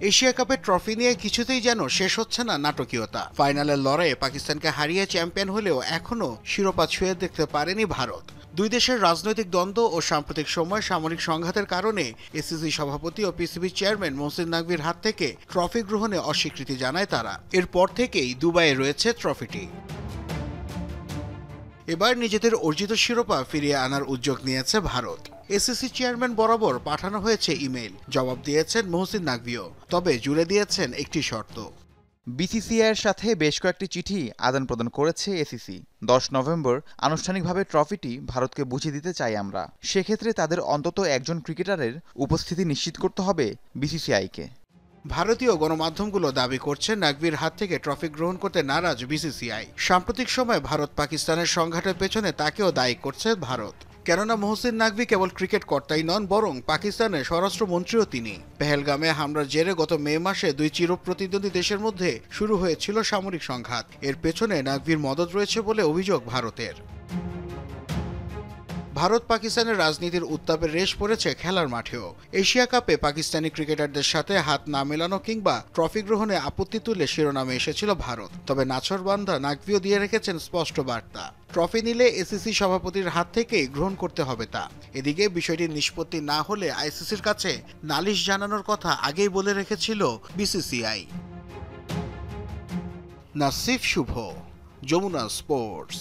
Asia কাপের trophy নিয়ে কিছুতেই যেন শেষ হচ্ছে না নাটকীয়তা। ফাইনালের লড়াইয়ে পাকিস্তানকে হারিয়ে চ্যাম্পিয়ন হলেও এখনও শিরোপা ছুঁয়ে দেখতে পারেনি ভারত। দুই দেশের রাজনৈতিক দ্বন্দ্ব ও সাম্প্রতিক সময় সামরিক সংঘাতের কারণে এসিসি সভাপতি ও পিসিবি চেয়ারম্যান মোহসিন নাকভির হাত থেকে ট্রফি গ্রহণে অস্বীকৃতি জানায় তারা। এরপর থেকেই দুবাইয়ে রয়েছে ট্রফিটি। এবার নিজেদের অর্জিত শিরোপা ফিরিয়ে আনার উদ্যোগ নিয়েছে ভারত। এসিসি চেয়ারম্যান বরাবর পাঠানো হয়েছে ইমেইল, জবাব দিয়েছেন মোহসিন নাকভিও, তবে জুড়ে দিয়েছেন একটি শর্ত। বিসিসিআইয়ের সাথে বেশ কয়েকটি চিঠি আদান প্রদান করেছে এসিসি। 10 নভেম্বর আনুষ্ঠানিকভাবে ট্রফিটি ভারতকে বুঝিয়ে দিতে চাই আমরা। সেক্ষেত্রে তাদের অন্তত একজন ক্রিকেটারের উপস্থিতি নিশ্চিত করতে হবে বিসিসিআইকে। ভারতীয় গণমাধ্যমগুলো দাবি করছে নাকভির হাত থেকে ট্রফি গ্রহণ করতে নারাজ বিসিসিআই। সাম্প্রতিক সময়ে ভারত পাকিস্তানের সংঘাতের পেছনে তাকেও দায়ী করছে ভারত। কেননা মোহসিন নাকভি কেবল ক্রিকেট কর্তাই নন, বরং পাকিস্তানের স্বরাষ্ট্রমন্ত্রীও তিনি। পেহেলগামে হামলার জেরে গত মে মাসে দুই চিরপ্রতিদ্বন্দ্বী দেশের মধ্যে শুরু হয়েছিল সামরিক সংঘাত। এর পেছনে নাকভির মদদ রয়েছে বলে অভিযোগ ভারতের। ভারত পাকিস্তানের রাজনীতির উত্তাপের রেশ পড়েছে খেলার মাঠেও। এশিয়া কাপে পাকিস্তানি ক্রিকেটারদের সাথে হাত না মেলানো কিংবা ট্রফি গ্রহণে আপত্তি তুলে শিরোনামে এসেছিল ভারত। তবে নাছোড়বান্ধা নাকভিও দিয়ে রেখেছেন স্পষ্ট বার্তা, ট্রফি নিলে এসিসি সভাপতির হাত থেকেই গ্রহণ করতে হবে তা। এদিকে বিষয়টির নিষ্পত্তি না হলে আইসিসির কাছে নালিশ জানানোর কথা আগেই বলে রেখেছিল বিসিসিআই। নাসিফ শুভ, যমুনা স্পোর্টস।